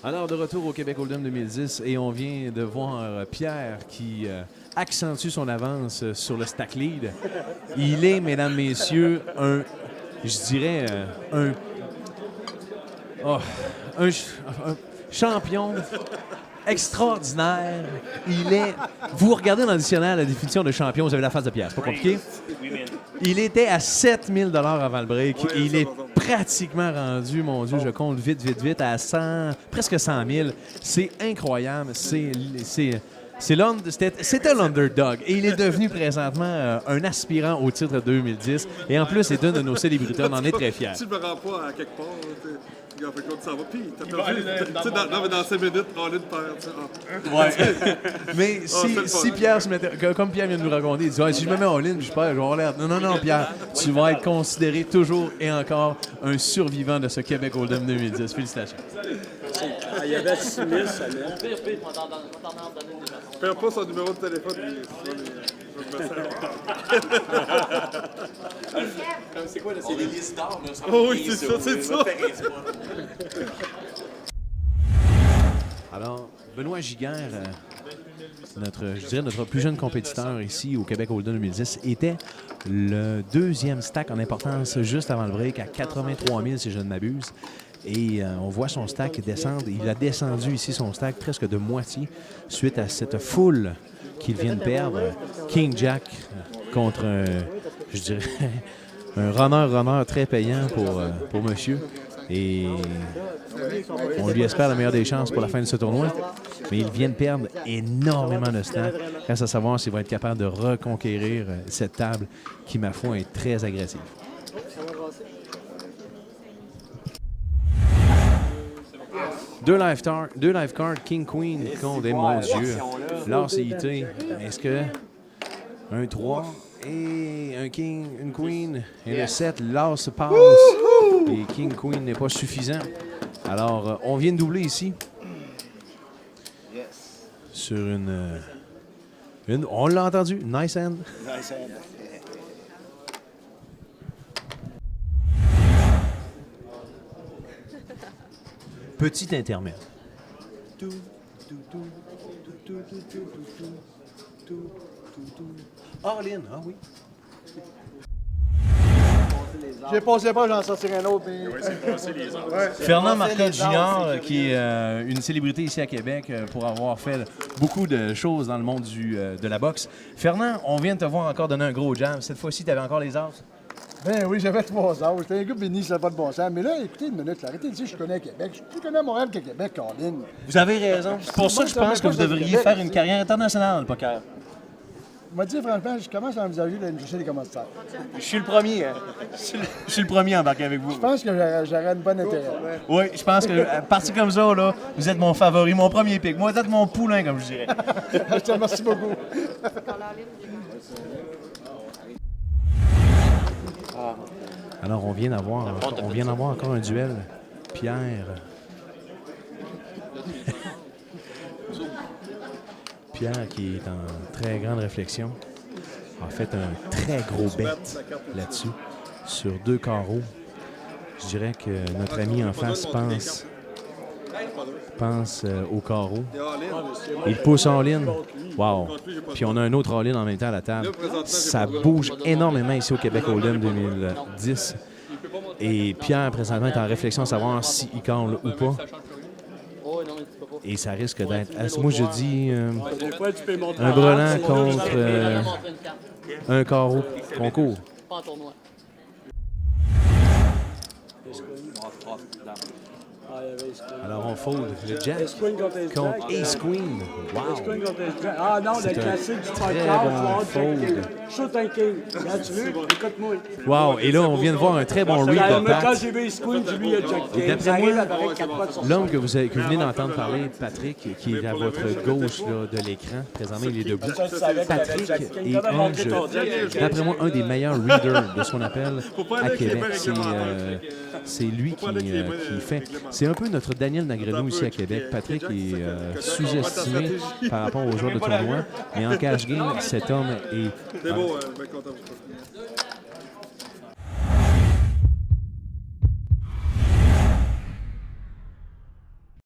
Alors, de retour au Québec Hold'em 2010, et on vient de voir Pierre qui accentue son avance sur le stack lead. Il est, mesdames, messieurs, je dirais, oh, un champion extraordinaire. Vous regardez dans le dictionnaire la définition de champion, vous avez la face de Pierre, c'est pas compliqué. Il était à 7 000 $ avant le break. Oui, il est pratiquement rendu, mon Dieu, je compte vite, à 100, presque 100 000. C'est incroyable. C'était l'underdog. Et il est devenu présentement un aspirant au titre 2010. Et en plus, c'est une de nos célébrités. On en est très fiers. Si je me rends pas à quelque part, ça va. Puis, t'as perdu. Dans 5 minutes, Rollin perd. Ouais. Mais si Pierre se mettait, comme Pierre vient de nous raconter, il dit si je me mets en ligne, je perds, je vais avoir l'air. Non, Pierre, tu vas être considéré toujours et encore un survivant de ce Québec Hold'em 2010. Félicitations. Il y avait 6 000, ça Perds pas son numéro de téléphone. C'est quoi, là? C'est des listes d'or, là? Oui, c'est ça. Alors, Benoît Giguère, notre plus jeune compétiteur ici au Québec Hold'em 2010, était le deuxième stack en importance juste avant le break à 83 000, si je ne m'abuse. Et on voit son stack descendre. Il a descendu ici son stack presque de moitié suite à cette foule qu'il vient de perdre. King Jack contre un runner très payant pour monsieur. Et on lui espère la meilleure des chances pour la fin de ce tournoi. Mais il vient de perdre énormément de stack. Reste à savoir s'il va être capable de reconquérir cette table qui, ma foi, est très agressive. Deux live cards, King Queen contre, mon Dieu, l'As CIT. Est-ce que un 3 et un King, une Queen et le 7, l'As passe et King Queen n'est pas suffisant. Alors, on vient de doubler ici sur une on l'a entendu, nice hand. Nice hand. Petit intermède. All-in, ah oui. J'ai passé pas, j'en sortirai un autre. Mais... Fernand Marcotte Jr., qui est une célébrité ici à Québec pour avoir fait beaucoup de choses dans le monde de la boxe. Fernand, on vient de te voir encore donner un gros jam. Cette fois-ci, tu avais encore les as? Ben oui, j'avais 3 ans. J'étais un gars béni, ça n'a pas de bon sens. Mais là, écoutez une minute, là, arrêtez de dire que je connais Québec. Je suis plus connu Montréal que Québec, Colin. Vous avez raison. C'est pour ça que je pense que vous devriez faire une carrière internationale dans le poker. Moi, dire franchement, je commence à envisager d'aller me chercher des commanditaires. Je suis le premier. Je suis le premier à embarquer avec vous. Je pense que j'aurais une bonne intérêt. Oui, je pense que à partir comme ça, là, vous êtes mon favori, mon premier pic. Moi, vous êtes mon poulain, comme je dirais. Je te remercie beaucoup. Alors, on vient d'avoir encore un duel. Pierre. Pierre, qui est en très grande réflexion, a fait un très gros bet là-dessus, sur 2 carreaux. Je dirais que notre ami en face pense au carreau. Il pousse en ligne. Wow! Puis on a un autre all-in en même temps à la table. Ça bouge énormément ici au Québec Hold'em 2010. Et Pierre, présentement, est en réflexion à savoir s'il call ou pas. Et ça risque d'être... Moi, je dis un brelan contre un carreau concours. Alors, on fold le Jack contre Ace Queen. Wow! Ah non, le classique du podcast. Fold. Shoot un king. Regarde, tu veux? Écoute-moi. Wow! Et là, on vient de voir un très bon read de Quand Pat. j'ai vu Ace Queen, j'ai vu Jack King. D'après moi, l'homme que vous venez d'entendre parler, Patrick, qui est à votre gauche là, de l'écran, présentement, il est debout. Patrick est, d'après moi, un des meilleurs readers de ce qu'on appelle à Québec. C'est lui qui fait... C'est un peu notre Daniel Negreanu ici à Québec. Patrick est sous-estimé par rapport aux joueurs de tournoi, mais en cash game, cet homme est...